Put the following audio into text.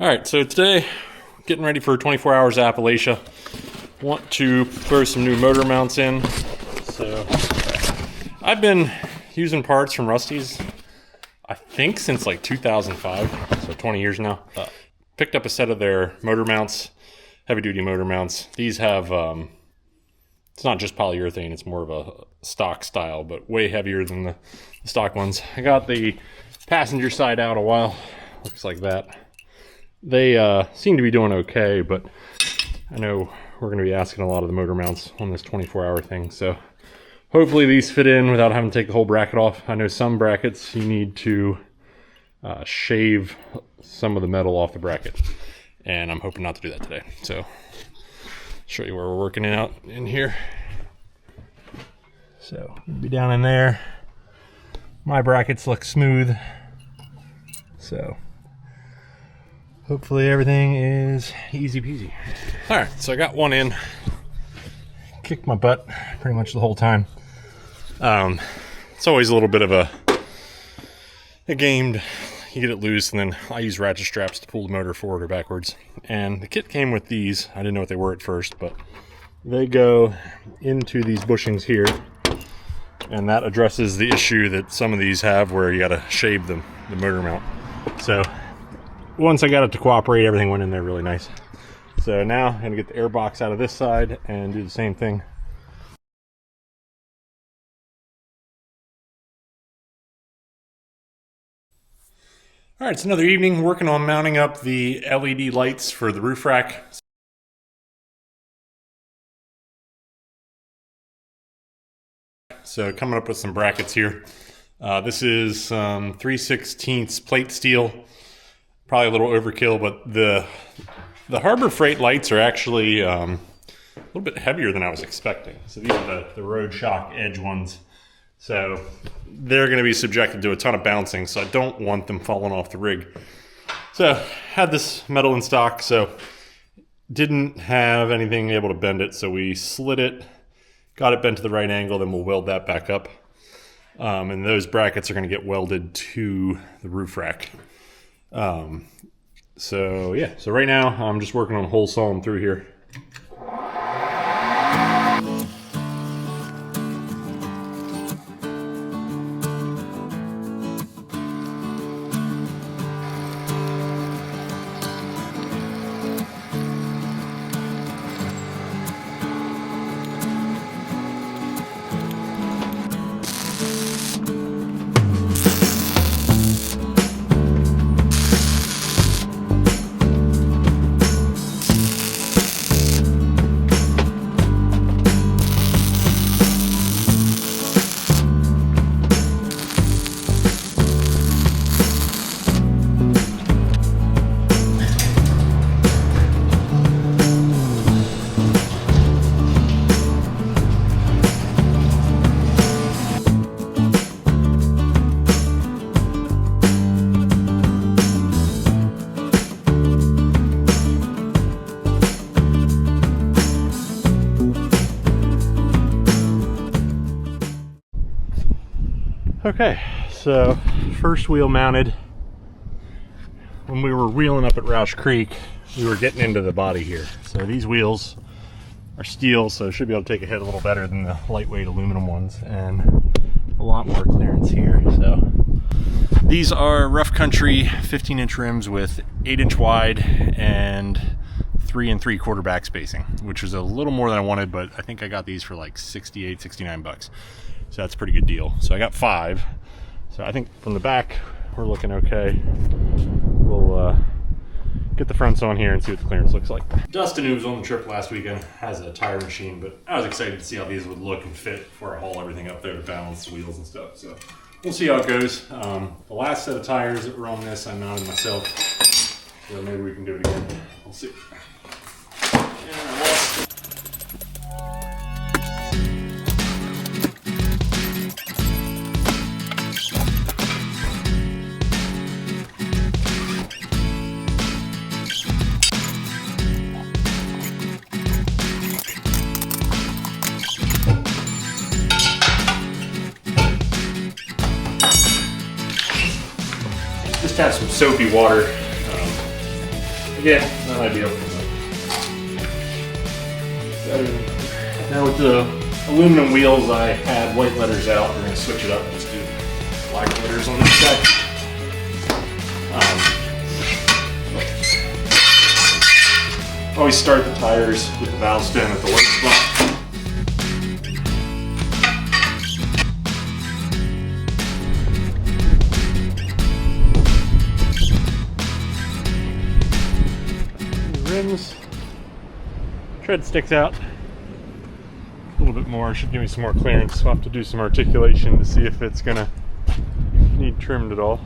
All right, so today, getting ready for 24 Hours of Appalachia. Want to throw some new motor mounts in. So I've been using parts from Rusty's, I think since like 2005, so 20 years now. Picked up a set of their motor mounts, heavy duty motor mounts. These have, it's not just polyurethane, it's more of a stock style, but way heavier than the stock ones. I got the passenger side out a while, looks like that. They seem to be doing okay, but I know we're going to be asking a lot of the motor mounts on this 24-hour thing, so hopefully these fit in without having to take the whole bracket off. I know some brackets you need to shave some of the metal off the bracket, and I'm hoping not to do that today. So show you where we're working it out in here. So we'll be down in there. My brackets look smooth, so hopefully everything is easy peasy. All right, so I got one in. Kicked my butt pretty much the whole time. It's always a little bit of a game. You get it loose, and then I use ratchet straps to pull the motor forward or backwards. And the kit came with these. I didn't know what they were at first, but they go into these bushings here, and that addresses the issue that some of these have where you got to shave the motor mount. So once I got it to cooperate, everything went in there really nice. So now I'm going to get the air box out of this side and do the same thing. All right, it's another evening working on mounting up the LED lights for the roof rack. So coming up with some brackets here. This is 3/16 plate steel. Probably a little overkill, but the Harbor Freight lights are actually a little bit heavier than I was expecting. So these are the Road Shock Edge ones. So they're going to be subjected to a ton of bouncing, so I don't want them falling off the rig. So had this metal in stock, so didn't have anything able to bend it, so we slid it, got it bent to the right angle, then we'll weld that back up. And those brackets are going to get welded to the roof rack. So yeah, so right now I'm just working on hole sawing through here. Okay, so first wheel mounted. When we were wheeling up at Roush Creek, we were getting into the body here. So these wheels are steel, so should be able to take a hit a little better than the lightweight aluminum ones, and a lot more clearance here. So these are rough country 15-inch rims with 8-inch wide and 3 3/4 back spacing, which was a little more than I wanted, but I think I got these for like 68, 69 bucks. So that's a pretty good deal. So I got 5. So I think from the back, we're looking okay. We'll get the fronts on here and see what the clearance looks like. Dustin, who was on the trip last weekend, has a tire machine, but I was excited to see how these would look and fit before I haul everything up there to balance the wheels and stuff. So we'll see how it goes. The last set of tires that were on this, I mounted myself. So maybe we can do it again. We'll see. Just have some soapy water Again, not ideal. Now with the aluminum wheels, I had white letters out. We're going to switch it up and just do black letters on this side. Always start the tires with the valve stem at the work spot. Rims, tread sticks out a little bit more, should give me some more clearance. So I'll have to do some articulation to see if it's gonna need trimmed at all.